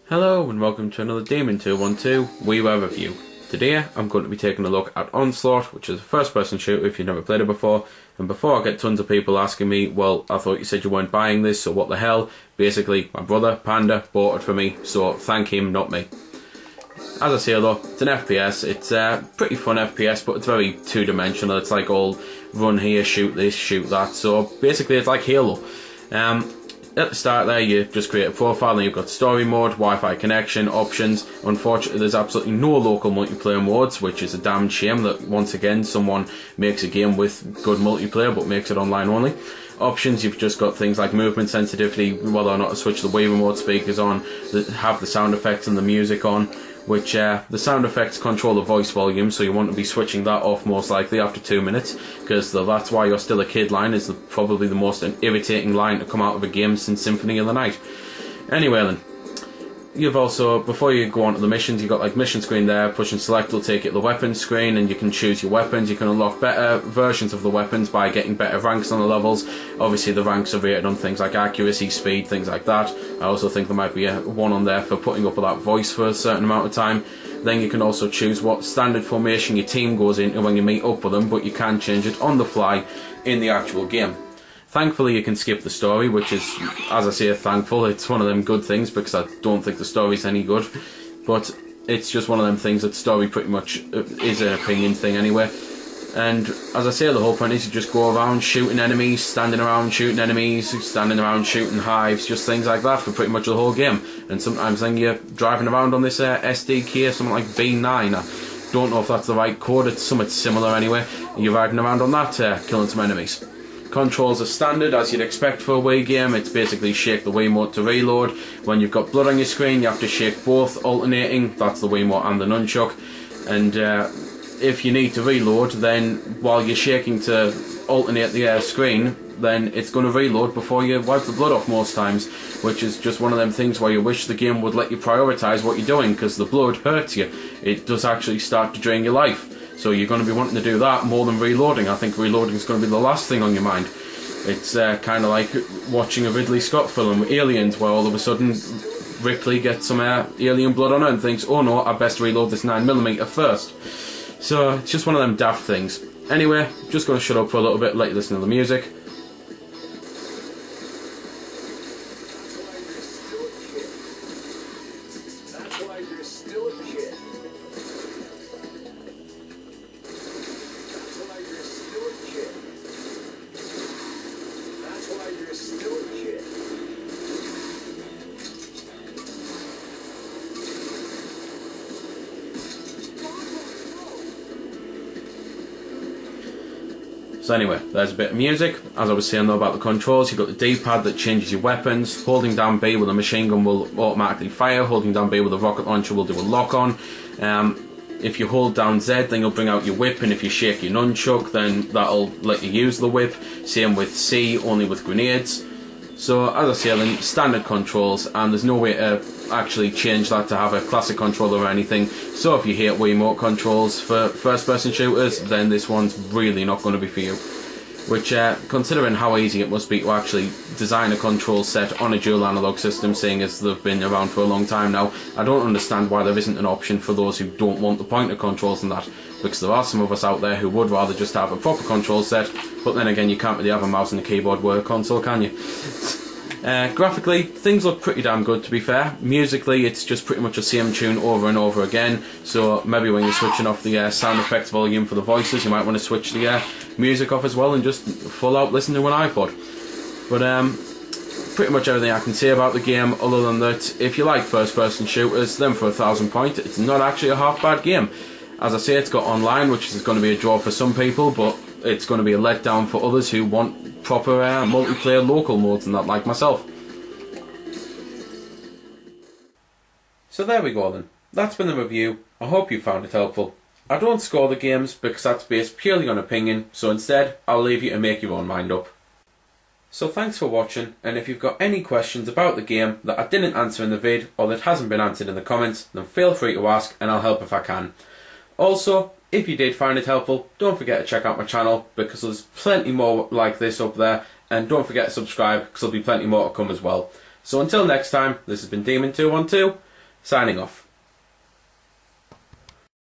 Hello and welcome to another Demon 212 Wii Ware review. Today I'm going to be taking a look at Onslaught, which is a first person shooter if you've never played it before. And before I get tons of people asking me, well, I thought you said you weren't buying this, so what the hell? Basically, my brother, Panda, bought it for me, so thank him, not me. As I say though, it's an FPS, it's a pretty fun FPS, but it's very two-dimensional. It's like all run here, shoot this, shoot that, so basically it's like Halo. At the start there, you just create a profile, and you've got story mode, Wi-Fi connection, options. Unfortunately, there's absolutely no local multiplayer modes, which is a damn shame that once again someone makes a game with good multiplayer but makes it online only. Options, you've just got things like movement sensitivity, whether or not to switch the Wii remote speakers on, have the sound effects and the music on, which the sound effects control the voice volume, so you want to be switching that off most likely after 2 minutes, because the "that's why you're still a kid" line is probably the most irritating line to come out of a game since Symphony of the Night. Anyway then, you've also, before you go on to the missions, you've got like mission screen there, push and select will take you to the weapons screen, and you can choose your weapons. You can unlock better versions of the weapons by getting better ranks on the levels. Obviously the ranks are rated on things like accuracy, speed, things like that. I also think there might be one on there for putting up with that voice for a certain amount of time. Then you can also choose what standard formation your team goes into when you meet up with them, but you can change it on the fly in the actual game. Thankfully you can skip the story, which is, as I say, thankful. It's one of them good things, because I don't think the story's any good. But it's just one of them things that story pretty much is an opinion thing anyway. And as I say, the whole point is you just go around shooting enemies, standing around shooting enemies, standing around shooting hives, just things like that for pretty much the whole game. And sometimes then you're driving around on this SDK, something like B9. I don't know if that's the right code, it's something similar anyway. You're riding around on that, killing some enemies. Controls are standard, as you'd expect for a Wii game. It's basically shake the Wiimote to reload. When you've got blood on your screen, you have to shake both alternating. That's the Wiimote and the nunchuck. And if you need to reload, then while you're shaking to alternate the screen, then it's going to reload before you wipe the blood off most times, which is just one of them things where you wish the game would let you prioritise what you're doing, because the blood hurts you. It does actually start to drain your life. So you're going to be wanting to do that more than reloading. I think reloading is going to be the last thing on your mind. It's kind of like watching a Ridley Scott film, Aliens, where all of a sudden Ripley gets some alien blood on her and thinks, oh no, I best reload this 9mm first. So it's just one of them daft things. Anyway, just going to shut up for a little bit, let you listen to the music. So anyway, there's a bit of music. As I was saying though about the controls, you've got the D-pad that changes your weapons. Holding down B with a machine gun will automatically fire. Holding down B with a rocket launcher will do a lock-on. If you hold down Z, then you'll bring out your whip, and if you shake your nunchuck, then that'll let you use the whip. Same with C, only with grenades. So as I say, then standard controls, and there's no way to actually change that to have a classic controller or anything. So if you hate Wiimote controls for first-person shooters, then this one's really not going to be for you. Which, considering how easy it must be to actually design a control set on a dual analog system, seeing as they've been around for a long time now, I don't understand why there isn't an option for those who don't want the pointer controls and that, because there are some of us out there who would rather just have a proper control set, but then again you can't really have a mouse and a keyboard with a console, can you? Graphically, things look pretty damn good, to be fair. Musically, it's just pretty much the same tune over and over again, so maybe when you're switching off the sound effects volume for the voices, you might want to switch the music off as well and just full out listen to an iPod. But pretty much everything I can say about the game, other than that, if you like first person shooters, then for 1,000 points, it's not actually a half bad game. As I say, it's got online, which is going to be a draw for some people, but it's going to be a letdown for others who want proper multiplayer local modes and that, like myself. So there we go then. That's been the review. I hope you found it helpful. I don't score the games because that's based purely on opinion, so instead I'll leave you to make your own mind up. So thanks for watching, and if you've got any questions about the game that I didn't answer in the vid or that hasn't been answered in the comments, then feel free to ask and I'll help if I can. Also, if you did find it helpful, don't forget to check out my channel, because there's plenty more like this up there, and don't forget to subscribe because there'll be plenty more to come as well. So until next time, this has been Demon212, signing off.